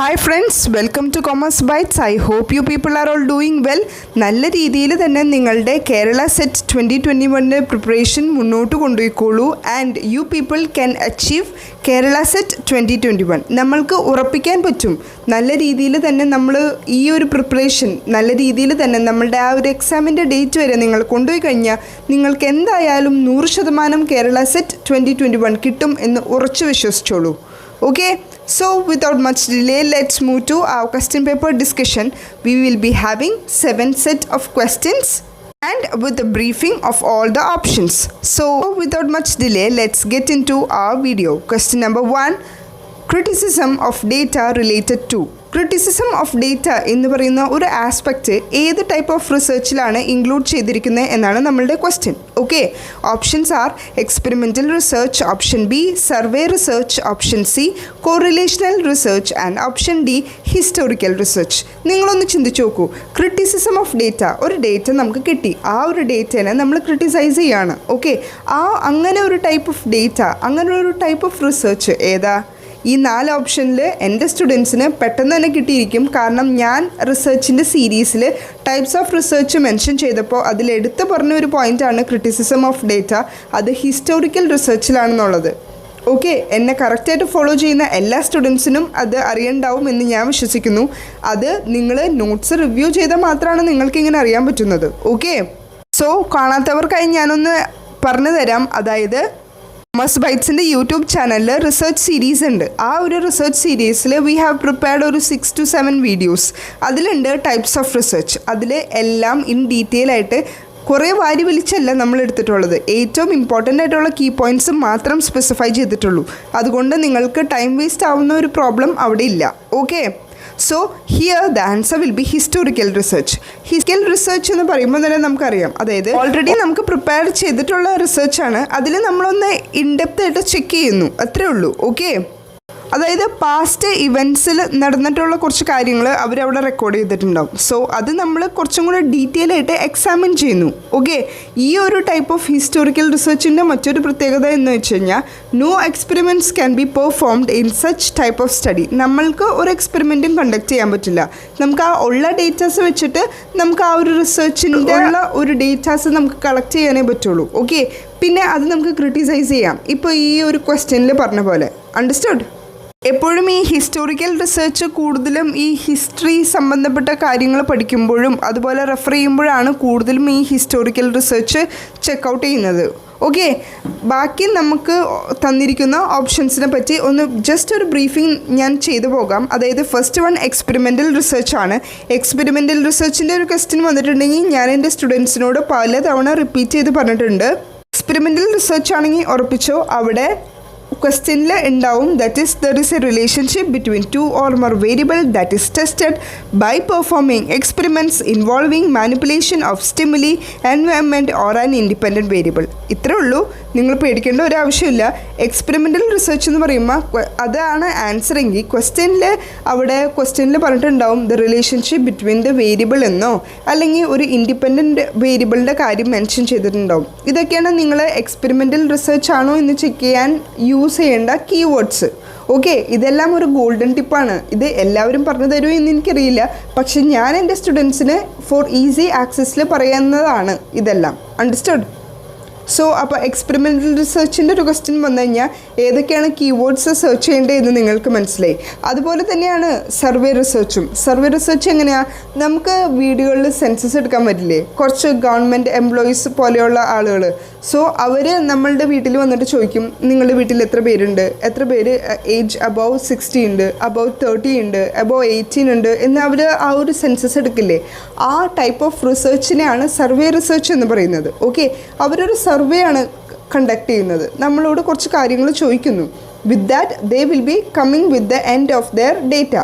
Hi friends, welcome to commerce bytes. I hope you people are all doing well. നല്ല രീതിയിൽ തന്നെ നിങ്ങളുടെ Kerala SET 2021 preparation മുന്നോട്ട് കൊണ്ടുപോയിക്കോളൂ. And you people can achieve Kerala SET 2021. നമ്മൾക്ക് ഉറപ്പിക്കാൻ പറ്റും. നല്ല രീതിയിൽ തന്നെ നമ്മൾ ഈ ഒരു പ്രിപ്പറേഷൻ നല്ല രീതിയിൽ തന്നെ നമ്മളുടെ ആ ഒരു എക്സാമിൻ്റെ ഡേറ്റ് വരെ നിങ്ങൾ കൊണ്ടുപോയി കഴിഞ്ഞാൽ നിങ്ങൾക്ക് എന്തായാലും 100% കേരള സെറ്റ് 2021 കിട്ടും എന്ന് ഉറച്ചു വിശ്വസിച്ചോളൂ. Okay, so without much delay, let's move to our question paper discussion. We will be having 7 set of questions and with a briefing of all the options. So without much delay, let's get into our video. Question number 1, criticism of data related to. Criticism of data എന്ന് പറയുന്ന ഒരു aspect ഏത് type of റിസർച്ചിലാണ് include ചെയ്തിരിക്കുന്നത് എന്നാണ് നമ്മളുടെ question. Okay, options are experimental research, option B survey research, option C correlational research and option D historical research. നിങ്ങളൊന്ന് ചിന്തിച്ച് നോക്കൂ. ക്രിറ്റിസിസം ഓഫ് ഡേറ്റ, ഒരു ഡേറ്റ നമുക്ക് കിട്ടി, ആ ഒരു ഡേറ്റനെ നമ്മൾ ക്രിട്ടിസൈസ് ചെയ്യാണ്. ഓക്കെ, അങ്ങനെ ഒരു ടൈപ്പ് ഓഫ് ഡേറ്റ, അങ്ങനെ ഒരു ടൈപ്പ് ഓഫ് റിസർച്ച് ഏതാ? ഈ 4 ഓപ്ഷനിൽ എൻ്റെ സ്റ്റുഡൻസിന് പെട്ടെന്ന് തന്നെ കിട്ടിയിരിക്കും. കാരണം ഞാൻ റിസർച്ചിൻ്റെ സീരീസിൽ ടൈപ്സ് ഓഫ് റിസർച്ച് മെൻഷൻ ചെയ്തപ്പോൾ അതിലെടുത്ത് പറഞ്ഞ ഒരു പോയിൻ്റാണ് ക്രിറ്റിസിസം ഓഫ് ഡേറ്റ. അത് ഹിസ്റ്റോറിക്കൽ റിസർച്ചിലാണെന്നുള്ളത്. ഓക്കെ, എന്നെ കറക്റ്റായിട്ട് ഫോളോ ചെയ്യുന്ന എല്ലാ സ്റ്റുഡൻസിനും അത് അറിയണ്ടാവും എന്ന് ഞാൻ വിശ്വസിക്കുന്നു. അത് നിങ്ങൾ നോട്ട്സ് റിവ്യൂ ചെയ്താൽ മാത്രമാണ് നിങ്ങൾക്കിങ്ങനെ അറിയാൻ പറ്റുന്നത്. ഓക്കെ, സോ കാണാത്തവർക്കായി ഞാനൊന്ന് പറഞ്ഞു തരാം. അതായത് കൊമേഴ്സ് ബൈറ്റ്സിൻ്റെ യൂട്യൂബ് ചാനലിൽ റിസർച്ച് സീരീസ് ഉണ്ട്. ആ ഒരു റിസർച്ച് സീരീസിൽ വി ഹാവ് പ്രിപ്പയർഡ് ഒരു 6 to 7 വീഡിയോസ്. അതിലുണ്ട് ടൈപ്സ് ഓഫ് റിസർച്ച്. അതിൽ എല്ലാം ഇൻ ഡീറ്റെയിൽ ആയിട്ട് കുറേ വാരി വലിച്ചല്ല നമ്മൾ എടുത്തിട്ടുള്ളത്. ഏറ്റവും ഇമ്പോർട്ടൻ്റ് ആയിട്ടുള്ള കീ പോയിൻറ്റ്സ് മാത്രം സ്പെസിഫൈ ചെയ്തിട്ടുള്ളൂ. അതുകൊണ്ട് നിങ്ങൾക്ക് ടൈം വേസ്റ്റ് ആവുന്ന ഒരു പ്രോബ്ലം അവിടെ ഇല്ല. Okay, so here the answer will B historical research. Historical research എന്ന് പറയുമ്പോൾ തന്നെ നമുക്കറിയാം, അതായത് ഓൾറെഡി നമുക്ക് പ്രിപ്പയർ ചെയ്തിട്ടുള്ള റിസർച്ചാണ്. അതിൽ നമ്മളൊന്ന് ഇൻഡെപ്ത് ആയിട്ട് ചെക്ക് ചെയ്യുന്നു, അത്രേ ഉള്ളൂ. ഓക്കെ, അതായത് പാസ്റ്റ് ഇവൻറ്റ്സിൽ നടന്നിട്ടുള്ള കുറച്ച് കാര്യങ്ങൾ അവരവിടെ റെക്കോർഡ് ചെയ്തിട്ടുണ്ടാവും. സോ അത് നമ്മൾ കുറച്ചും കൂടെ ഡീറ്റെയിൽ ആയിട്ട് എക്സാമിൻ ചെയ്യുന്നു. ഓക്കെ, ഈ ഒരു ടൈപ്പ് ഓഫ് ഹിസ്റ്റോറിക്കൽ റിസർച്ചിൻ്റെ മറ്റൊരു പ്രത്യേകത എന്ന് വെച്ച് കഴിഞ്ഞാൽ no experiments can be performed in such type of study. നമ്മൾക്ക് ഒരു എക്സ്പെരിമെൻറ്റും കണ്ടക്ട് ചെയ്യാൻ പറ്റില്ല. നമുക്ക് ആ ഉള്ള ഡേറ്റാസ് വെച്ചിട്ട് നമുക്ക് ആ ഒരു റിസർച്ചിൻ്റെ ഉള്ള ഒരു ഡേറ്റാസ് നമുക്ക് കളക്ട് ചെയ്യാനേ പറ്റുള്ളൂ. ഓക്കെ, പിന്നെ അത് നമുക്ക് ക്രിട്ടിസൈസ് ചെയ്യാം. ഇപ്പോൾ ഈ ഒരു ക്വസ്റ്റ്യനിൽ പറഞ്ഞ പോലെ. അണ്ടർസ്റ്റുഡ്? എപ്പോഴും ഈ ഹിസ്റ്റോറിക്കൽ റിസർച്ച് കൂടുതലും ഈ ഹിസ്റ്ററി സംബന്ധപ്പെട്ട കാര്യങ്ങൾ പഠിക്കുമ്പോഴും അതുപോലെ റെഫർ ചെയ്യുമ്പോഴാണ് കൂടുതലും ഈ ഹിസ്റ്റോറിക്കൽ റിസർച്ച് ചെക്കൗട്ട് ചെയ്യുന്നത്. ഓക്കെ, ബാക്കി നമുക്ക് തന്നിരിക്കുന്ന ഓപ്ഷൻസിനെ പറ്റി ഒന്ന് ജസ്റ്റ് ഒരു ബ്രീഫിംഗ് ഞാൻ ചെയ്തു പോകാം. അതായത് ഫസ്റ്റ് വൺ എക്സ്പെരിമെൻ്റൽ റിസർച്ചാണ്. എക്സ്പെരിമെൻ്റൽ റിസർച്ചിൻ്റെ ഒരു ക്വസ്റ്റ്യൻ വന്നിട്ടുണ്ടെങ്കിൽ ഞാൻ എൻ്റെ സ്റ്റുഡൻസിനോട് പലതവണ റിപ്പീറ്റ് ചെയ്ത് പറഞ്ഞിട്ടുണ്ട്. എക്സ്പെരിമെൻ്റൽ റിസർച്ച് ആണെങ്കിൽ ഉറപ്പിച്ചോ, അവിടെ ക്വസ്റ്റ്യനിൽ ഉണ്ടാവും that is there is a relationship between 2 or more variable that is tested by performing experiments involving manipulation of stimuli environment or an independent variable. ഇത്രേ ഉള്ളൂ, നിങ്ങൾ പേടിക്കേണ്ട ഒരു ആവശ്യമില്ല. എക്സ്പെരിമെൻ്റൽ റിസർച്ച് എന്ന് പറയുമ്പോൾ അതാണ് ആൻസർ എങ്കിൽ ക്വസ്റ്റ്യനിൽ പറഞ്ഞിട്ടുണ്ടാവും the relationship between the variable എന്നോ അല്ലെങ്കിൽ ഒരു ഇൻഡിപെൻഡൻറ്റ് വേരിയബിളിൻ്റെ കാര്യം മെൻഷൻ ചെയ്തിട്ടുണ്ടാവും. ഇതൊക്കെയാണ് നിങ്ങൾ എക്സ്പെരിമെൻ്റൽ റിസർച്ച് ആണോ എന്ന് ചെക്ക് ചെയ്യാൻ യൂസ് ചെയ്യേണ്ട കീവേഡ്സ്. ഓക്കെ, ഇതെല്ലാം ഒരു ഗോൾഡൻ ടിപ്പാണ്. ഇത് എല്ലാവരും പറഞ്ഞു തരുമോ എന്ന് എനിക്കറിയില്ല, പക്ഷെ ഞാൻ എൻ്റെ സ്റ്റുഡൻസിന് ഫോർ ഈസി ആക്സസിൽ പറയുന്നതാണ് ഇതെല്ലാം. അണ്ടർസ്റ്റുഡ്? സോ അപ്പോൾ എക്സ്പെരിമെൻ്റൽ റിസർച്ചിൻ്റെ ഒരു ക്വസ്റ്റ്യൻ വന്നു കഴിഞ്ഞാൽ ഏതൊക്കെയാണ് കീവേഡ്സ് സെർച്ച് ചെയ്യേണ്ടതെന്ന് നിങ്ങൾക്ക് മനസ്സിലായി. അതുപോലെ തന്നെയാണ് സർവേ റിസർച്ചും. സർവേ റിസർച്ച് എങ്ങനെയാണ്? നമുക്ക് വീടുകളിൽ സെൻസസ് എടുക്കാൻ പറ്റില്ലേ, കുറച്ച് ഗവൺമെൻറ് എംപ്ലോയീസ് പോലെയുള്ള ആളുകൾ. സോ അവർ നമ്മളുടെ വീട്ടിൽ വന്നിട്ട് ചോദിക്കും, നിങ്ങളുടെ വീട്ടിൽ എത്ര പേര് ഏജ് അബവ് 60 ഉണ്ട്, അബവ് 30 ഉണ്ട്, അബവ് 18 ഉണ്ട് എന്ന് അവർ ആ ഒരു സെൻസസ് എടുക്കില്ലേ. ആ ടൈപ്പ് ഓഫ് റിസർച്ചിനെയാണ് സർവേ റിസർച്ച് എന്ന് പറയുന്നത്. ഓക്കെ, അവരൊരു സർവേ ആണ് കണ്ടക്ട് ചെയ്യുന്നത്, നമ്മളോട് കുറച്ച് കാര്യങ്ങൾ ചോദിക്കുന്നു. With that they will be coming with the end of their data.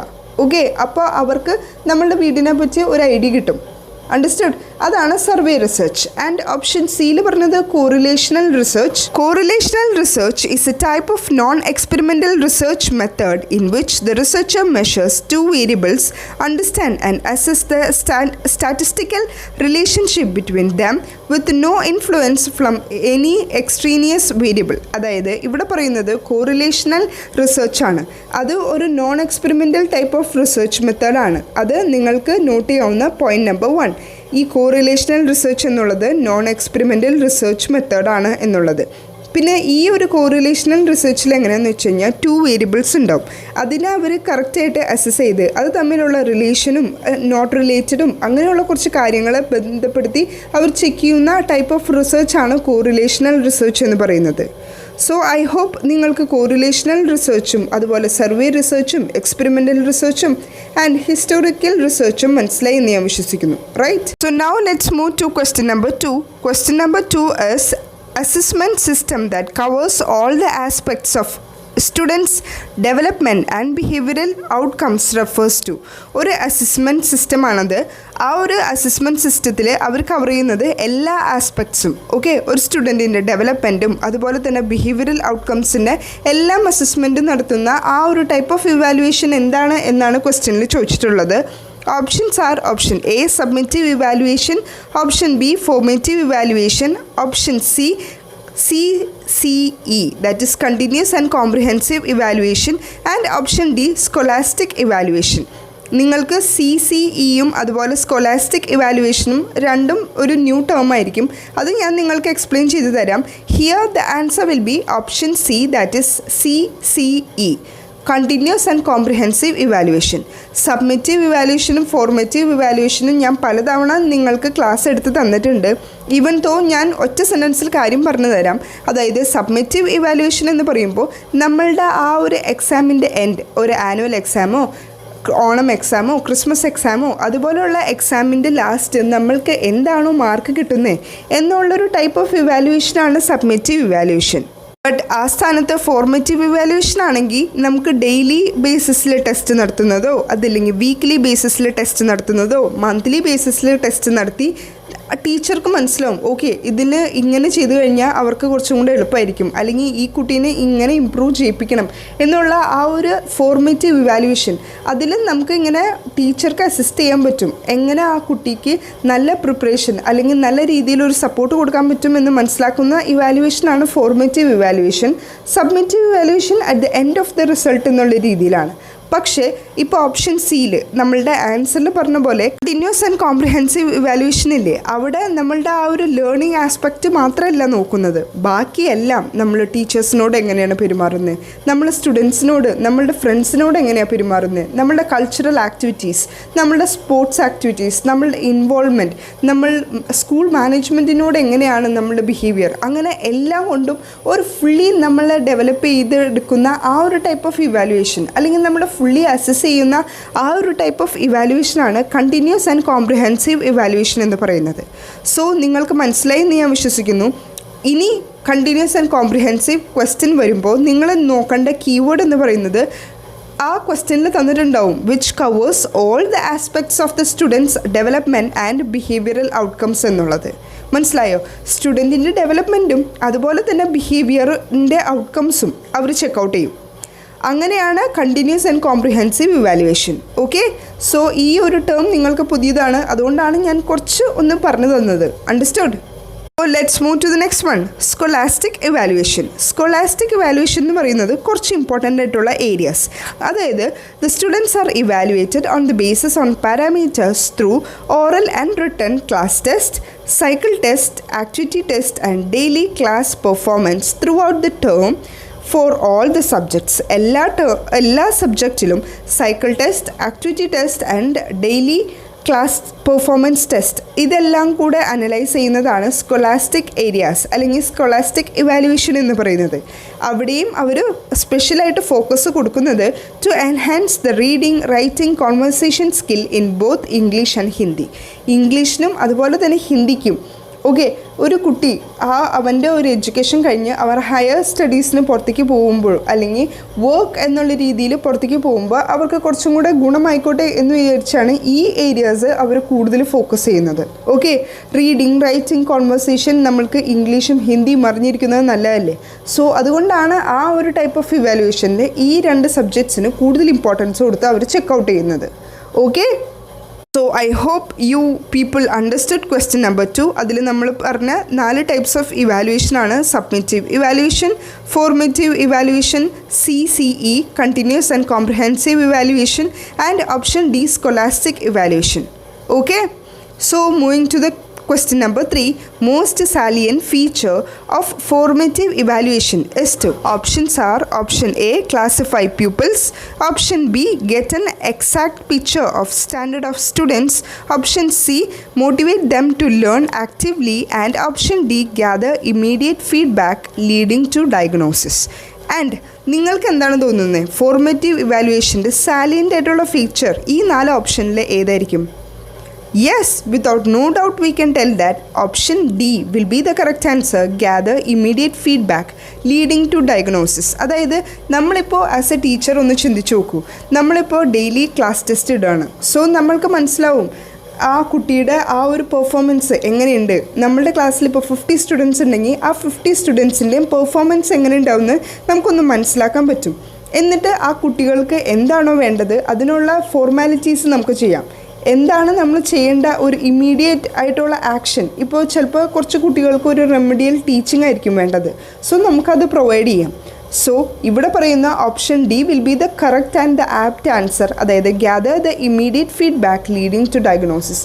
Okay, അപ്പോൾ അവർക്ക് നമ്മളുടെ വീടിനെ പറ്റി ഒരു ഐഡിയ കിട്ടും. അണ്ടർസ്റ്റുഡ്? അതാണ് സർവേ റിസർച്ച്. ആൻഡ് ഓപ്ഷൻ സിയിൽ പറഞ്ഞത് correlational research. Correlational research is a type of non-experimental research method in which the researcher measures two variables, understand and assess the statistical relationship between them with no influence from any extraneous variable. അതായത് ഇവിടെ പറയുന്നത് correlational research ആണ്. അത് ഒരു non experimental type of research മെത്തേഡാണ്. അത് നിങ്ങൾക്ക് not ചെയ്യാവുന്ന പോയിന്റ് നമ്പർ 1. ഈ കോറിലേഷണൽ റിസർച്ച് എന്നുള്ളത് നോൺ എക്സ്പെരിമെൻ്റൽ റിസർച്ച് മെത്തേഡാണ് എന്നുള്ളത്. പിന്നെ ഈ ഒരു കോറിലേഷണൽ റിസർച്ചിൽ എങ്ങനെയാണെന്ന് വെച്ച് കഴിഞ്ഞാൽ 2 വേരിയബിൾസ് ഉണ്ടാവും. അതിനെ അവർ കറക്റ്റായിട്ട് അസസ് ചെയ്ത് അത് തമ്മിലുള്ള റിലേഷനും നോട്ട് റിലേറ്റഡും അങ്ങനെയുള്ള കുറച്ച് കാര്യങ്ങളെ ബന്ധപ്പെടുത്തി അവർ ചെക്ക് ചെയ്യുന്ന ടൈപ്പ് ഓഫ് റിസർച്ചാണ് കോറിലേഷണൽ റിസർച്ച് എന്ന് പറയുന്നത്. സോ ഐ ഹോപ്പ് നിങ്ങൾക്ക് കോറിലേഷണൽ റിസർച്ചും അതുപോലെ സർവേ റിസർച്ചും എക്സ്പെരിമെൻ്റൽ റിസർച്ചും ആൻഡ് ഹിസ്റ്റോറിക്കൽ റിസർച്ചും മനസ്സിലായി എന്ന് ഞാൻ വിശ്വസിക്കുന്നു. Right. So now let's move to question number 2. Question number 2 is assessment system that covers all the aspects of students development and behavioral outcomes refers to. ഒരു അസസ്മെൻറ്റ് സിസ്റ്റമാണത്. ആ ഒരു അസസ്മെൻറ്റ് സിസ്റ്റത്തിൽ അവർ കവർ ചെയ്യുന്നത് എല്ലാ ആസ്പെക്ട്സും. ഓക്കെ, ഒരു സ്റ്റുഡൻറ്റിൻ്റെ ഡെവലപ്മെൻറ്റും അതുപോലെ തന്നെ ബിഹേവിയറൽ ഔട്ട്കംസിൻ്റെ എല്ലാം അസസ്മെൻറ്റും നടത്തുന്ന ആ ഒരു ടൈപ്പ് ഓഫ് ഇവാലുവേഷൻ എന്താണ് എന്നാണ് ക്വസ്റ്റ്യനിൽ ചോദിച്ചിട്ടുള്ളത്. Options are option A summative evaluation, option B formative evaluation, option C CCE that is continuous and comprehensive evaluation, and option D scholastic evaluation. നിങ്ങൾക്ക് CCEയും അതുപോലെ സ്കോലാസ്റ്റിക് ഇവാലുവേഷനും രണ്ടും ഒരു ന്യൂ ടേം ആയിരിക്കും. അത് ഞാൻ നിങ്ങൾക്ക് എക്സ്പ്ലെയിൻ ചെയ്തു തരാം. Here the answer will be option C, that is CCE, continuous and comprehensive evaluation. Summative ഇവാലുവേഷനും ഫോർമേറ്റീവ് ഇവാലുവേഷനും ഞാൻ പലതവണ നിങ്ങൾക്ക് ക്ലാസ് എടുത്ത് തന്നിട്ടുണ്ട്. ഈവൻ തോ ഞാൻ ഒറ്റ സെൻറ്റൻസിൽ കാര്യം പറഞ്ഞു തരാം. അതായത് സബ്മിറ്റീവ് ഇവാലുവേഷൻ എന്ന് പറയുമ്പോൾ നമ്മളുടെ ആ ഒരു എക്സാമിൻ്റെ എൻഡ്, ഒരു ആനുവൽ എക്സാമോ ഓണം എക്സാമോ ക്രിസ്മസ് എക്സാമോ അതുപോലെയുള്ള എക്സാമിൻ്റെ ലാസ്റ്റ് നമ്മൾക്ക് എന്താണോ മാർക്ക് കിട്ടുന്നത് എന്നുള്ളൊരു ടൈപ്പ് ഓഫ് ഇവാലുവേഷനാണ് സബ്മിറ്റീവ് ഇവാലുവേഷൻ. ബട്ട് ആ സ്ഥാനത്ത് ഫോർമേറ്റീവ് ഇവാലുവേഷൻ ആണെങ്കിൽ നമുക്ക് ഡെയിലി ബേസിസിൽ ടെസ്റ്റ് നടത്തുന്നതോ അതല്ലെങ്കിൽ വീക്ക്ലി ബേസിസിൽ ടെസ്റ്റ് നടത്തുന്നതോ മന്ത്ലി ബേസിസിൽ ടെസ്റ്റ് നടത്തി ടീച്ചർക്ക് മനസ്സിലാവും, ഓക്കെ ഇതിന് ഇങ്ങനെ ചെയ്തു കഴിഞ്ഞാൽ അവർക്ക് കുറച്ചും കൂടെ എളുപ്പമായിരിക്കും, അല്ലെങ്കിൽ ഈ കുട്ടീനെ ഇങ്ങനെ ഇമ്പ്രൂവ് ചെയ്യിപ്പിക്കണം എന്നുള്ള ആ ഒരു ഫോർമേറ്റീവ് ഇവാലുവേഷൻ. അതിൽ നമുക്ക് ഇങ്ങനെ ടീച്ചർക്ക് അസിസ്റ്റ് ചെയ്യാൻ പറ്റും, എങ്ങനെ ആ കുട്ടിക്ക് നല്ല പ്രിപ്പറേഷൻ അല്ലെങ്കിൽ നല്ല രീതിയിലൊരു സപ്പോർട്ട് കൊടുക്കാൻ പറ്റും എന്ന് മനസ്സിലാക്കുന്ന ഇവാലുവേഷനാണ് formative evaluation. Summative evaluation at the end of the result എന്നുള്ള രീതിയിലാണ്. പക്ഷേ ഇപ്പോൾ ഓപ്ഷൻ സിയിൽ നമ്മളുടെ ആൻസറിൽ പറഞ്ഞ പോലെ കണ്ടിന്യൂസ് ആൻഡ് കോംപ്രിഹെൻസീവ് ഇവാലുവേഷൻ ഇല്ലേ, അവിടെ നമ്മളുടെ ആ ഒരു ലേണിംഗ് ആസ്പെക്റ്റ് മാത്രമല്ല നോക്കുന്നത്, ബാക്കിയെല്ലാം നമ്മൾ ടീച്ചേഴ്സിനോട് എങ്ങനെയാണ് പെരുമാറുന്നത്, നമ്മൾ സ്റ്റുഡൻസിനോട് നമ്മളുടെ ഫ്രണ്ട്സിനോട് എങ്ങനെയാണ് പെരുമാറുന്നത്, നമ്മളുടെ കൾച്ചറൽ ആക്ടിവിറ്റീസ്, നമ്മളുടെ സ്പോർട്സ് ആക്ടിവിറ്റീസ്, നമ്മളുടെ ഇൻവോൾവ്മെൻറ്റ്, നമ്മൾ സ്കൂൾ മാനേജ്മെൻറ്റിനോട് എങ്ങനെയാണ് നമ്മളുടെ ബിഹേവിയർ, അങ്ങനെ എല്ലാം കൊണ്ടും ഒരു ഫുള്ളി നമ്മളെ ഡെവലപ്പ് ചെയ്തെടുക്കുന്ന ആ ഒരു ടൈപ്പ് ഓഫ് ഇവാലുവേഷൻ അല്ലെങ്കിൽ നമ്മുടെ ഫുള്ളി അസസ് ചെയ്യുന്ന ആ ഒരു ടൈപ്പ് ഓഫ് ഇവാലുവേഷനാണ് കണ്ടിന്യൂസ് ആൻഡ് കോംപ്രിഹെൻസീവ് ഇവാലുവേഷൻ എന്ന് പറയുന്നത്. സോ നിങ്ങൾക്ക് മനസ്സിലായി എന്ന് ഞാൻ വിശ്വസിക്കുന്നു. ഇനി കണ്ടിന്യൂസ് ആൻഡ് കോംപ്രിഹെൻസീവ് ക്വസ്റ്റ്യൻ വരുമ്പോൾ നിങ്ങൾ നോക്കേണ്ട കീവേഡ് എന്ന് പറയുന്നത് ആ ക്വസ്റ്റ്യനിൽ തന്നിട്ടുണ്ടാവും, which covers all the aspects of the students development and behavioural outcomes എന്നുള്ളത്. മനസ്സിലായോ? സ്റ്റുഡൻറ്റിൻ്റെ ഡെവലപ്മെൻറ്റും അതുപോലെ തന്നെ ബിഹേവിയറിൻ്റെ ഔട്ട്കംസും അവർ ചെക്കൗട്ട് ചെയ്യും. അങ്ങനെയാണ് continuous and comprehensive evaluation. Okay, so ഈ ഒരു ടേം നിങ്ങൾക്ക് പുതിയതാണ്, അതുകൊണ്ടാണ് ഞാൻ കുറച്ച് ഒന്ന് പറഞ്ഞു തന്നത്. Understood? So let's move to the next one, scholastic evaluation. Scholastic evaluation എന്ന് പറയുന്നത് കുറച്ച് ഇമ്പോർട്ടൻ്റ് ആയിട്ടുള്ള ഏരിയാസ്. അതായത് the students are evaluated on the basis on parameters through oral and written class test, cycle test, activity test and daily class performance throughout the term for all the subjects. എല്ലാ സബ്ജക്റ്റിലും cycle test, activity test and daily class performance test ഇതെല്ലാം കൂടെ analyse ചെയ്യുന്നതാണ് സ്കോലാസ്റ്റിക് areas അല്ലെങ്കിൽ സ്കോലാസ്റ്റിക് evaluation എന്ന് പറയുന്നത്. അവിടെയും അവർ സ്പെഷ്യലായിട്ട് ഫോക്കസ് കൊടുക്കുന്നത് to enhance the reading, writing, conversation skill in both English and Hindi. ഇംഗ്ലീഷിനും അതുപോലെ തന്നെ ഹിന്ദിക്കും ഓക്കെ, ഒരു കുട്ടി അവൻ്റെ ഒരു എഡ്യൂക്കേഷൻ കഴിഞ്ഞ് അവർ ഹയർ സ്റ്റഡീസിന് പുറത്തേക്ക് പോകുമ്പോൾ അല്ലെങ്കിൽ വർക്ക് എന്നുള്ള രീതിയിൽ പുറത്തേക്ക് പോകുമ്പോൾ അവർക്ക് കുറച്ചും കൂടെ ഗുണമായിക്കോട്ടെ എന്ന് വിചാരിച്ചാണ് ഈ ഏരിയാസ് അവർ കൂടുതൽ ഫോക്കസ് ചെയ്യുന്നത്. ഓക്കെ, റീഡിങ്, റൈറ്റിംഗ്, കോൺവെർസേഷൻ നമ്മൾക്ക് ഇംഗ്ലീഷും ഹിന്ദിയും അറിഞ്ഞിരിക്കുന്നത് നല്ലതല്ലേ. സോ അതുകൊണ്ടാണ് ആ ഒരു ടൈപ്പ് ഓഫ് ഇവാലുവേഷനിൽ ഈ 2 സബ്ജക്ട്സിന് കൂടുതൽ ഇമ്പോർട്ടൻസ് കൊടുത്ത് അവർ ചെക്കൗട്ട് ചെയ്യുന്നത്. Okay, so I hope you people understood question number 2. അതിൽ നമ്മൾ പറഞ്ഞ 4 ടൈപ്സ് ഓഫ് ഇവാലുവേഷനാണ്: summative evaluation, formative evaluation, CCE continuous and comprehensive evaluation, and option D scholastic evaluation. Okay, so moving to the question number 3. Most salient feature of formative evaluation is to. Options are: option A, classify pupils; option B, get an exact picture of standard of students; option C, motivate them to learn actively; and option D, gather immediate feedback leading to diagnosis. And നിങ്ങൾക്ക് എന്താണ് തോന്നുന്നത്, formative ഇവാലുവേഷൻ്റെ salient ആയിട്ടുള്ള feature ഈ 4 ഓപ്ഷനിൽ ഏതായിരിക്കും? Yes, without no doubt we can tell that option D will be the correct answer. Gather immediate feedback leading to diagnosis. അതായത് നമ്മളിപ്പോൾ as A teacher ഒന്ന് ചിന്തിച്ച് നോക്കൂ, നമ്മളിപ്പോൾ ഡെയിലി ക്ലാസ് ടെസ്റ്റ് ഇടുകയാണ്. സോ നമ്മൾക്ക് മനസ്സിലാവും ആ കുട്ടിയുടെ ആ ഒരു പെർഫോമൻസ് എങ്ങനെയുണ്ട്. നമ്മളുടെ ക്ലാസ്സിൽ ഇപ്പോൾ 50 സ്റ്റുഡൻസ് ഉണ്ടെങ്കിൽ ആ 50 സ്റ്റുഡൻസിൻ്റെയും പെർഫോമൻസ് എങ്ങനെ ഉണ്ടാവുമെന്ന് നമുക്കൊന്ന് മനസ്സിലാക്കാൻ പറ്റും. എന്നിട്ട് ആ കുട്ടികൾക്ക് എന്താണോ വേണ്ടത് അതിനുള്ള ഫോർമാലിറ്റീസ് നമുക്ക് ചെയ്യാം. എന്താണ് നമ്മൾ ചെയ്യേണ്ട ഒരു ഇമ്മീഡിയറ്റ് ആയിട്ടുള്ള ആക്ഷൻ. ഇപ്പോൾ ചിലപ്പോൾ കുറച്ച് കുട്ടികൾക്ക് ഒരു റെമഡിയൽ ടീച്ചിങ് ആയിരിക്കും വേണ്ടത്. സോ നമുക്കത് പ്രൊവൈഡ് ചെയ്യാം. സോ ഇവിടെ പറയുന്ന option D will be the correct and the apt answer. അതായത് gather the immediate feedback leading to diagnosis.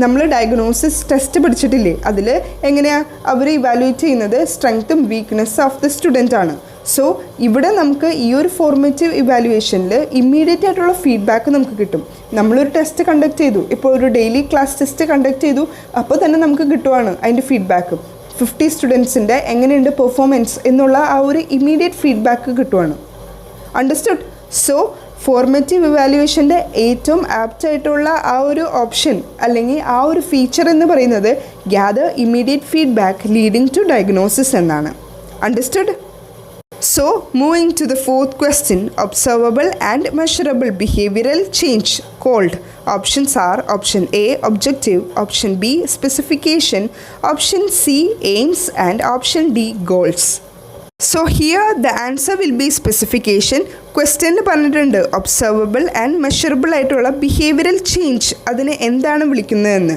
നമ്മൾ ഡയഗ്നോസിസ് ടെസ്റ്റ് പഠിച്ചിട്ടില്ലേ, അതിൽ എങ്ങനെയാണ് അവർ ഇവാലുവേറ്റ് ചെയ്യുന്നത്? സ്ട്രെങ്ത്തും വീക്ക്നെസ് ഓഫ് ദ സ്റ്റുഡൻ്റ് ആണ്. സോ ഇവിടെ നമുക്ക് ഈ ഒരു ഫോർമേറ്റീവ് ഇവാലുവേഷനിൽ ഇമ്മീഡിയറ്റ് ആയിട്ടുള്ള ഫീഡ്ബാക്ക് നമുക്ക് കിട്ടും. നമ്മളൊരു ടെസ്റ്റ് കണ്ടക്ട് ചെയ്തു, ഇപ്പോൾ ഒരു ഡെയിലി ക്ലാസ് ടെസ്റ്റ് കണ്ടക്ട് ചെയ്തു, അപ്പോൾ തന്നെ നമുക്ക് കിട്ടുവാണ് അതിൻ്റെ ഫീഡ്ബാക്ക്. 50 സ്റ്റുഡൻസിൻ്റെ എങ്ങനെയുണ്ട് പെർഫോമൻസ് എന്നുള്ള ആ ഒരു ഇമ്മീഡിയറ്റ് ഫീഡ്ബാക്ക് കിട്ടുവാണ്. അണ്ടർസ്റ്റുഡ്? സോ ഫോർമേറ്റീവ് ഇവാലുവേഷൻ്റെ ഏറ്റവും ആപ്റ്റായിട്ടുള്ള ആ ഒരു ഓപ്ഷൻ അല്ലെങ്കിൽ ആ ഒരു ഫീച്ചർ എന്ന് പറയുന്നത് gather immediate feedback leading to diagnosis എന്നാണ്. Understood? So, moving to the 4th question, observable and measurable behavioral change called. Options are: option A, objective; option B, specification; option C, aims; and option D, goals. So here the answer will be specification. ക്വസ്റ്റ്യനിൽ പറഞ്ഞിട്ടുണ്ട് observable and measurable ആയിട്ടുള്ള behavioural change അതിനെ എന്താണ് വിളിക്കുന്നതെന്ന്.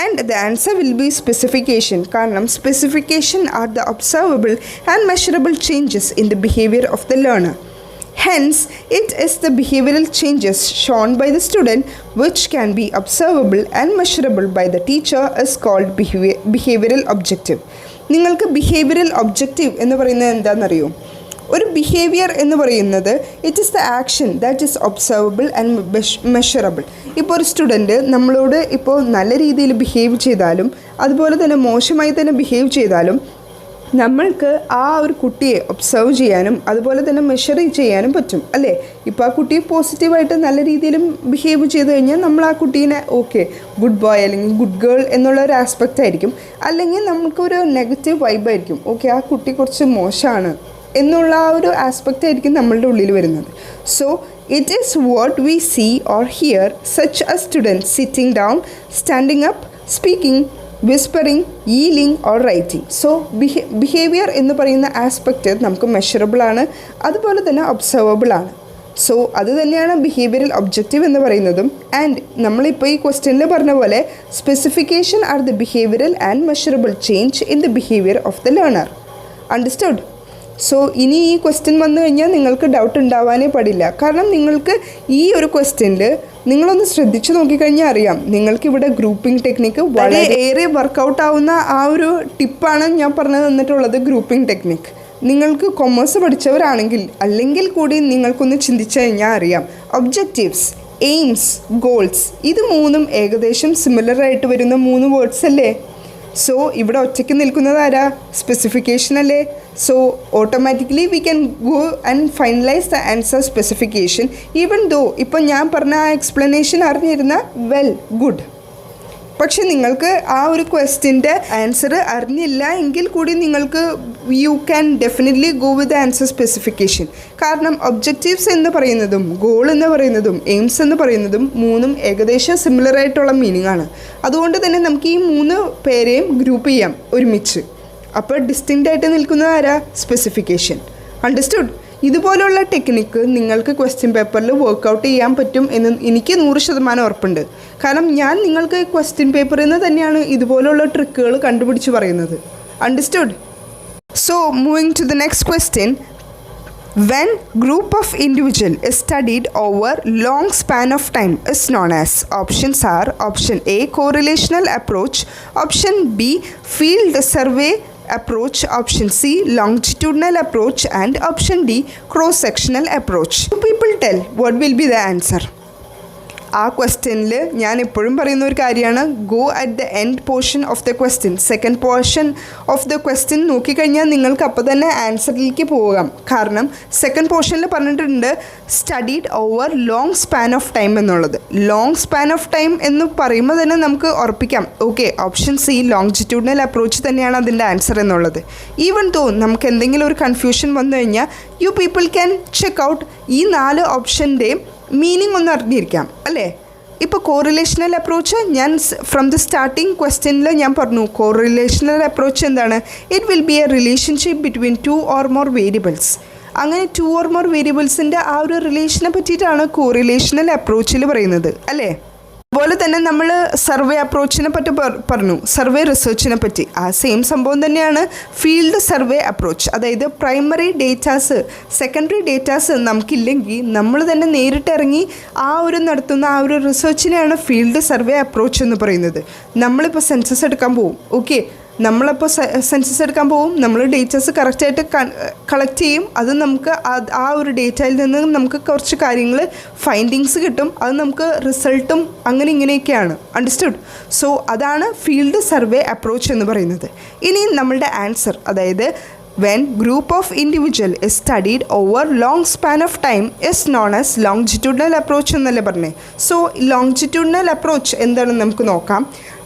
And the answer will be specification. കാരണം specification are the observable and measurable changes in the behaviour of the learner. Hence, it is the behavioral changes shown by the student which can be observable and measurable by the teacher is called behavioral objective. നിങ്ങൾക്ക് behavioural objective എന്ന് പറയുന്നത് എന്താണെന്നറിയോ? ഒരു behaviour എന്ന് പറയുന്നത് it is the action that is observable and measurable. ഇപ്പോൾ ഒരു student നമ്മളോട് ഇപ്പോൾ നല്ല രീതിയിൽ ബിഹേവ് ചെയ്താലും അതുപോലെ തന്നെ മോശമായി തന്നെ ബിഹേവ് ചെയ്താലും നമ്മൾക്ക് ആ ഒരു കുട്ടിയെ ഒബ്സർവ് ചെയ്യാനും അതുപോലെ തന്നെ മെഷർ ചെയ്യാനും പറ്റും അല്ലേ. ഇപ്പോൾ ആ കുട്ടി പോസിറ്റീവായിട്ട് നല്ല രീതിയിലും ബിഹേവ് ചെയ്ത് കഴിഞ്ഞാൽ നമ്മൾ ആ കുട്ടീനെ ഓക്കെ ഗുഡ് ബോയ് അല്ലെങ്കിൽ ഗുഡ് ഗേൾ എന്നുള്ള ഒരു ആസ്പെക്റ്റ് ആയിരിക്കും. അല്ലെങ്കിൽ നമുക്കൊരു നെഗറ്റീവ് വൈബായിരിക്കും, ഓക്കെ ആ കുട്ടി കുറച്ച് മോശമാണ് എന്നുള്ള ആ ഒരു ആസ്പെക്റ്റ് ആയിരിക്കും നമ്മളുടെ ഉള്ളിൽ വരുന്നത്. So it is what we see or hear such a student sitting down, standing up, speaking, whispering, yelling or writing. So behaviour എന്ന് പറയുന്ന ആസ്പെക്റ്റ് നമുക്ക് മെഷറബിളാണ് അതുപോലെ തന്നെ ഒബ്സർവബിളാണ്. സോ അത് തന്നെയാണ് ബിഹേവിയറൽ ഒബ്ജക്റ്റീവ് എന്ന് പറയുന്നതും. ആൻഡ് നമ്മളിപ്പോൾ ഈ ക്വസ്റ്റ്യനിൽ പറഞ്ഞ പോലെ specification are the behavioural and measurable change in the behaviour of the learner. Understood? So ഇനി ഈ ക്വസ്റ്റ്യൻ വന്നു കഴിഞ്ഞാൽ നിങ്ങൾക്ക് ഡൗട്ട് ഉണ്ടാവാനേ പാടില്ല. കാരണം നിങ്ങൾക്ക് ഈ ഒരു ക്വസ്റ്റ്യനിൽ നിങ്ങളൊന്ന് ശ്രദ്ധിച്ചു നോക്കിക്കഴിഞ്ഞാൽ അറിയാം നിങ്ങൾക്കിവിടെ ഗ്രൂപ്പിംഗ് ടെക്നിക്ക് വളരെ ഏറെ വർക്കൗട്ട് ആവുന്ന ആ ഒരു ടിപ്പാണ് ഞാൻ പറഞ്ഞു തന്നിട്ടുള്ളത്. ഗ്രൂപ്പിംഗ് ടെക്നിക്ക് നിങ്ങൾക്ക് കൊമേഴ്സ് പഠിച്ചവരാണെങ്കിൽ അല്ലെങ്കിൽ കൂടി നിങ്ങൾക്കൊന്ന് ചിന്തിച്ചു കഴിഞ്ഞാൽ അറിയാം. ഒബ്ജക്റ്റീവ്സ്, എയിംസ്, ഗോൾസ് ഇത് മൂന്നും ഏകദേശം സിമിലർ ആയിട്ട് വരുന്ന 3 വേർഡ്സ് അല്ലേ. സോ ഇവിടെ ഒറ്റയ്ക്ക് നിൽക്കുന്നത് ആരാ? സ്പെസിഫിക്കേഷൻ അല്ലേ. So automatically we can go and finalise the answer specification even though ഇപ്പോൾ ഞാൻ പറഞ്ഞ ആ എക്സ്പ്ലനേഷൻ അറിഞ്ഞിരുന്ന വെൽ ഗുഡ്. പക്ഷെ നിങ്ങൾക്ക് ആ ഒരു ക്വസ്റ്റ്യൻ്റെ ആൻസർ അറിഞ്ഞില്ല എങ്കിൽ കൂടി നിങ്ങൾക്ക് you can definitely go with answer specification. കാരണം ഒബ്ജക്റ്റീവ്സ് എന്ന് പറയുന്നതും ഗോൾ എന്ന് പറയുന്നതും എയിംസ് എന്ന് പറയുന്നതും മൂന്നും ഏകദേശം സിമിലർ ആയിട്ടുള്ള മീനിങ് ആണ്. അതുകൊണ്ട് തന്നെ നമുക്ക് ഈ 3 പേരെയും ഗ്രൂപ്പ് ചെയ്യാം ഒരുമിച്ച്. അപ്പോൾ ഡിസ്റ്റിങ്ക്റ്റ് ആയിട്ട് നിൽക്കുന്നത് ആരാ? സ്പെസിഫിക്കേഷൻ. അണ്ടർസ്റ്റുഡ്? ഇതുപോലുള്ള ടെക്നിക്ക് നിങ്ങൾക്ക് ക്വസ്റ്റ്യൻ പേപ്പറിൽ വർക്കൗട്ട് ചെയ്യാൻ പറ്റും എന്ന് എനിക്ക് 100% ഉറപ്പുണ്ട്. കാരണം ഞാൻ നിങ്ങൾക്ക് ക്വസ്റ്റ്യൻ പേപ്പറിൽ നിന്ന് തന്നെയാണ് ഇതുപോലുള്ള ട്രിക്കുകൾ കണ്ടുപിടിച്ച് പറയുന്നത്. Understood? So moving to the next question. When group of individual is studied over long span of time is known as. Options are option A correlational approach, option B field survey approach, option C longitudinal approach, and option D cross sectional approach. You people tell what will be the answer. ആ ക്വസ്റ്റ്യനിൽ ഞാൻ എപ്പോഴും പറയുന്ന ഒരു കാര്യമാണ്, go at the end portion of the question. Second portion of the question നോക്കിക്കഴിഞ്ഞാൽ നിങ്ങൾക്ക് അപ്പോൾ തന്നെ ആൻസറിലേക്ക് പോകാം. കാരണം സെക്കൻഡ് പോർഷനിൽ പറഞ്ഞിട്ടുണ്ട് studied over long span of time എന്നുള്ളത്. ലോങ് സ്പാൻ ഓഫ് ടൈം എന്ന് പറയുമ്പോൾ തന്നെ നമുക്ക് ഉറപ്പിക്കാം, okay option C longitudinal approach തന്നെയാണ് അതിൻ്റെ ആൻസർ എന്നുള്ളത്. ഈവൻ ദോ നമുക്ക് എന്തെങ്കിലും ഒരു കൺഫ്യൂഷൻ വന്നു കഴിഞ്ഞാൽ U people can check out ഈ 4 ഓപ്ഷൻ്റെയും മീനിങ് ഒന്ന് അറിഞ്ഞിരിക്കാം അല്ലേ. ഇപ്പോൾ കോറിലേഷണൽ അപ്രോച്ച് ഞാൻ ഫ്രം ദി സ്റ്റാർട്ടിങ് ക്വസ്റ്റ്യനിൽ ഞാൻ പറഞ്ഞു, കോറിലേഷണൽ അപ്രോച്ച് എന്താണ്? It will be A relationship between 2 or more variables. അങ്ങനെ 2 or more വേരിയബിൾസിൻ്റെ ആ ഒരു റിലേഷനെ പറ്റിയിട്ടാണ് കോറിലേഷണൽ അപ്രോച്ചിൽ പറയുന്നത് അല്ലേ. അതുപോലെ തന്നെ നമ്മൾ സർവേ അപ്രോച്ചിനെ പറ്റി പറഞ്ഞു, സർവേ റിസർച്ചിനെ പറ്റി. ആ സെയിം സംഭവം തന്നെയാണ് ഫീൽഡ് സർവേ അപ്രോച്ച്. അതായത് പ്രൈമറി ഡേറ്റാസ് സെക്കൻഡറി ഡേറ്റാസ് നമുക്കില്ലെങ്കിൽ നമ്മൾ തന്നെ നേരിട്ടിറങ്ങി നടത്തുന്ന ആ ഒരു റിസർച്ചിനെയാണ് ഫീൽഡ് സർവേ അപ്രോച്ച് എന്ന് പറയുന്നത്. നമ്മളിപ്പോൾ സെൻസസ് എടുക്കാൻ പോവും, ഓക്കെ, നമ്മളപ്പോൾ സെൻസസ് എടുക്കാൻ പോകും, നമ്മൾ ഡേറ്റാസ് കറക്റ്റായിട്ട് കളക്ട് ചെയ്യും. അത് നമുക്ക് ആ ഒരു ഡേറ്റയിൽ നിന്ന് നമുക്ക് കുറച്ച് കാര്യങ്ങൾ ഫൈൻഡിങ്സ് കിട്ടും. അത് നമുക്ക് റിസൾട്ടും അങ്ങനെ ഇങ്ങനെയൊക്കെയാണ്. അണ്ടർസ്റ്റുഡ്? സോ അതാണ് ഫീൽഡ് സർവേ അപ്രോച്ച് എന്ന് പറയുന്നത്. ഇനി നമ്മളുടെ ആൻസർ, അതായത് when group of individual is studied over long span of time is known as longitudinal approach എന്നല്ലേ പറഞ്ഞേ. സോ longitudinal approach എന്താണെന്ന് നമുക്ക് നോക്കാം.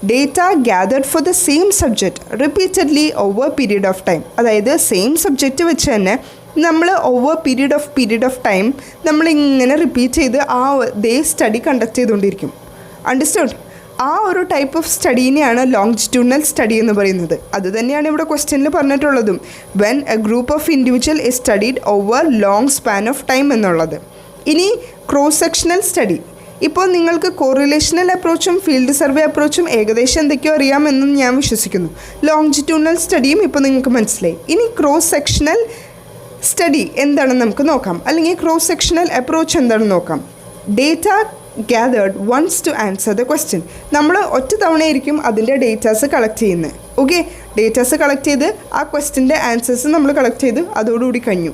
Data gathered for the same subject repeatedly over period of time. അതായത് same subject വെച്ച് തന്നെ നമ്മൾ over period of time നമ്മളിങ്ങനെ റിപ്പീറ്റ് ചെയ്ത് ദേ സ്റ്റഡി കണ്ടക്ട് ചെയ്തുകൊണ്ടിരിക്കും. അണ്ടർസ്റ്റുഡ്? ആ ഒരു ടൈപ്പ് ഓഫ് സ്റ്റഡീനെയാണ് ലോങ്ജിറ്റ്യൂഡിനൽ സ്റ്റഡി എന്ന് പറയുന്നത്. അത് തന്നെയാണ് ഇവിടെ ക്വസ്റ്റ്യനിൽ പറഞ്ഞിട്ടുള്ളതും, when a group of individual is studied over long span of time എന്നുള്ളത്. ഇനി ക്രോസ് സെക്ഷണൽ സ്റ്റഡി. ഇപ്പോൾ നിങ്ങൾക്ക് കോറിലേഷണൽ അപ്രോച്ചും ഫീൽഡ് സർവേ അപ്രോച്ചും ഏകദേശം എന്തൊക്കെയോ അറിയാമെന്നും ഞാൻ വിശ്വസിക്കുന്നു. ലോങ്ജിറ്റ്യൂഡിനൽ സ്റ്റഡിയും ഇപ്പോൾ നിങ്ങൾക്ക് മനസ്സിലായി. ഇനി ക്രോസ് സെക്ഷണൽ സ്റ്റഡി എന്താണെന്ന് നമുക്ക് നോക്കാം, അല്ലെങ്കിൽ ക്രോസ് സെക്ഷണൽ അപ്രോച്ച് എന്താണെന്ന് നോക്കാം. Data gathered once to answer the question. നമ്മൾ ഒറ്റ തവണയായിരിക്കും അതിൻ്റെ ഡേറ്റാസ് കളക്ട് ചെയ്യുന്നത്. ഓക്കെ, ഡേറ്റാസ് കളക്ട് ചെയ്ത് ആ ക്വസ്റ്റ്യൻ്റെ ആൻസേഴ്സ് നമ്മൾ കളക്ട് ചെയ്ത് അതോടുകൂടി കഴിഞ്ഞു.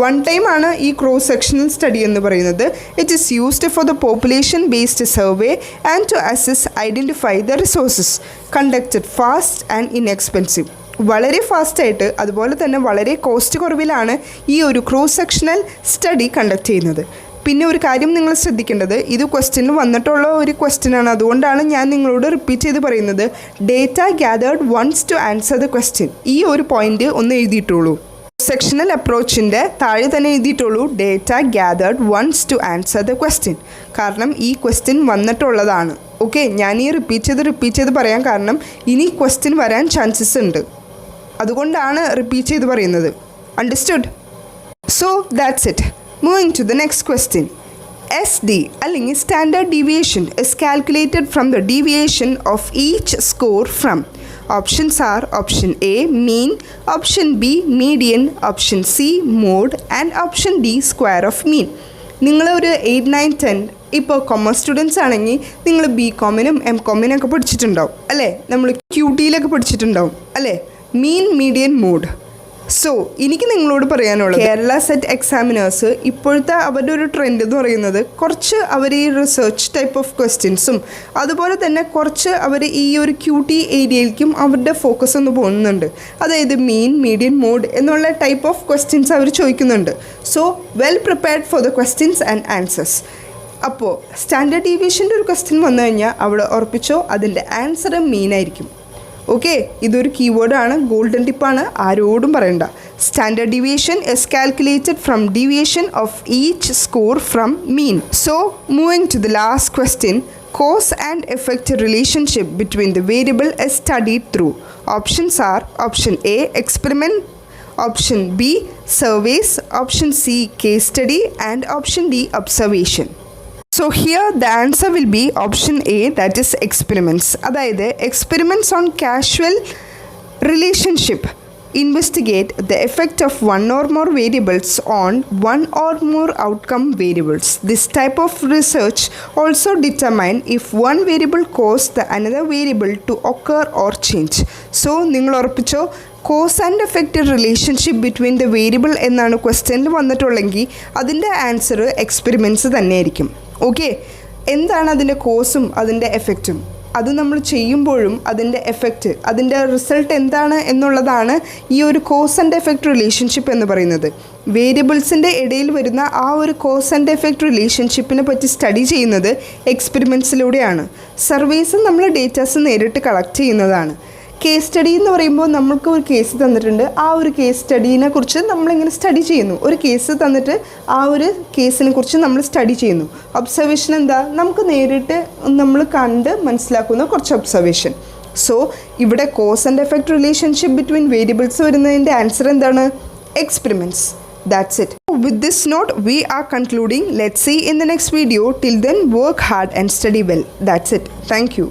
വൺ ടൈം ആണ് ഈ ക്രോസ് സെക്ഷണൽ സ്റ്റഡി എന്ന് പറയുന്നത്. It is used for the population based survey and to assess identify the resources. Conducted fast and inexpensive. വളരെ ഫാസ്റ്റായിട്ട് അതുപോലെ തന്നെ വളരെ കോസ്റ്റ് കുറവിലാണ് ഈ ഒരു ക്രോസ് സെക്ഷണൽ സ്റ്റഡി കണ്ടക്ട് ചെയ്യുന്നത്. പിന്നെ ഒരു കാര്യം നിങ്ങൾ ശ്രദ്ധിക്കേണ്ടത്, ഇത് ക്വസ്റ്റ്യനിൽ വന്നിട്ടുള്ള ഒരു ക്വസ്റ്റ്യനാണ്. അതുകൊണ്ടാണ് ഞാൻ നിങ്ങളോട് റിപ്പീറ്റ് ചെയ്ത് പറയുന്നത്, data gathered once to answer the question. ഈ ഒരു പോയിന്റ് ഒന്ന് എഴുതിയിട്ടുള്ളൂ. സെക്ഷണൽ അപ്രോച്ചിൻ്റെ താഴെ തന്നെ എഴുതിയിട്ടുള്ളൂ data gathered once to answer the question. കാരണം ഈ ക്വസ്റ്റ്യൻ വന്നിട്ടുള്ളതാണ്. ഓക്കെ, ഞാൻ ഈ റിപ്പീറ്റ് ചെയ്ത് പറയാൻ കാരണം ഇനി ക്വസ്റ്റ്യൻ വരാൻ ചാൻസസ് ഉണ്ട്. അതുകൊണ്ടാണ് റിപ്പീറ്റ് ചെയ്ത് പറയുന്നത്. Understood? So that's it. Moving to the next question. SD അല്ലെങ്കിൽ standard deviation is calculated from the deviation of each score from. Options are option A mean, option B median, option C mode and option D square of mean. നിങ്ങൾ ഒരു 8, 9, 10 ഇപ്പോൾ commerce students ആണെങ്കിൽ നിങ്ങൾ BCom-നും MCom-നൊക്കെ പഠിച്ചിട്ടുണ്ടാവും അല്ലേ. നമ്മൾ QT-ലൊക്കെ പഠിച്ചിട്ടുണ്ടാവും അല്ലേ, മീൻ, median, mode. So എനിക്ക് നിങ്ങളോട് പറയാനുള്ളത്, കേരള സെറ്റ് എക്സാമിനേഴ്സ് ഇപ്പോഴത്തെ അവരുടെ ഒരു ട്രെൻഡ് എന്ന് പറയുന്നത് കുറച്ച് അവർ ഈ റിസർച്ച് ടൈപ്പ് ഓഫ് ക്വസ്റ്റ്യൻസും അതുപോലെ തന്നെ കുറച്ച് അവർ ഈ ഒരു QT ഏരിയയിലേക്കും അവരുടെ ഫോക്കസ് ഒന്ന് പോകുന്നുണ്ട്. അതായത് മീൻ, മീഡിയൻ, മോഡ് എന്നുള്ള ടൈപ്പ് ഓഫ് ക്വസ്റ്റ്യൻസ് അവർ ചോദിക്കുന്നുണ്ട്. So well prepared for the questions and answers. അപ്പോൾ സ്റ്റാൻഡേർഡ് ഡീവിയേഷൻ്റെ ഒരു ക്വസ്റ്റ്യൻ വന്നു കഴിഞ്ഞാൽ അവിടെ ഉറപ്പിച്ചോ അതിൻ്റെ ആൻസർ മീൻ ആയിരിക്കും. ഓക്കെ, ഇതൊരു കീവേഡാണ്, ഗോൾഡൻ ടിപ്പാണ്, ആരോടും പറയണ്ട. Standard deviation is calculated from deviation of each score from mean. So moving to the last question. Cause and effect relationship between the variable is studied through. Options are option A, experiment, option B, surveys, option C, case study, and option D, observation. So here the answer will be option A, that is experiments. അതായത് experiments on causal relationship investigate the effect of one or more variables on one or more outcome variables. This type of research also determine if one variable cause the another variable to occur or change. So നിങ്ങൾ ഉറപ്പിച്ചോ cause and effect relationship between the variable എന്നാണ് ക്വസ്റ്റ്യനിൽ വന്നിട്ടുള്ളെങ്കിൽ അതിൻ്റെ answer experiments തന്നെയായിരിക്കും. Okay, എന്താണ് അതിൻ്റെ കോസും അതിൻ്റെ എഫക്റ്റും? അത് നമ്മൾ ചെയ്യുമ്പോഴും അതിൻ്റെ എഫക്റ്റ്, അതിൻ്റെ റിസൾട്ട് എന്താണ് എന്നുള്ളതാണ് ഈ ഒരു കോസ് ആൻഡ് എഫക്റ്റ് റിലേഷൻഷിപ്പ് എന്ന് പറയുന്നത്. വേരിയബിൾസിൻ്റെ ഇടയിൽ വരുന്ന ആ ഒരു കോസ് ആൻഡ് എഫക്റ്റ് റിലേഷൻഷിപ്പിനെ പറ്റി സ്റ്റഡി ചെയ്യുന്നത് എക്സ്പെരിമെൻറ്റ്സിലൂടെയാണ്. സർവേസ് നമ്മൾ ഡേറ്റാസ് നേരിട്ട് കളക്ട് ചെയ്യുന്നതാണ്. കേസ് സ്റ്റഡി എന്ന് പറയുമ്പോൾ നമ്മൾക്ക് ഒരു കേസ് തന്നിട്ടുണ്ട്, ആ ഒരു കേസ് സ്റ്റഡീനെ കുറിച്ച് നമ്മളിങ്ങനെ സ്റ്റഡി ചെയ്യുന്നു. ഒരു കേസ് തന്നിട്ട് ആ ഒരു കേസിനെ കുറിച്ച് നമ്മൾ സ്റ്റഡി ചെയ്യുന്നു. ഒബ്സർവേഷൻ എന്താ? നമുക്ക് നേരിട്ട് നമ്മൾ കണ്ട് മനസ്സിലാക്കുന്ന കുറച്ച് ഒബ്സർവേഷൻ. സോ ഇവിടെ cos and effect relationship between variables വരുന്നതിൻ്റെ ആൻസർ എന്താണ്? Experiments. That's it. With this note, we are concluding. Let's see in the next video. Till then, work hard and study well. That's it. Thank you.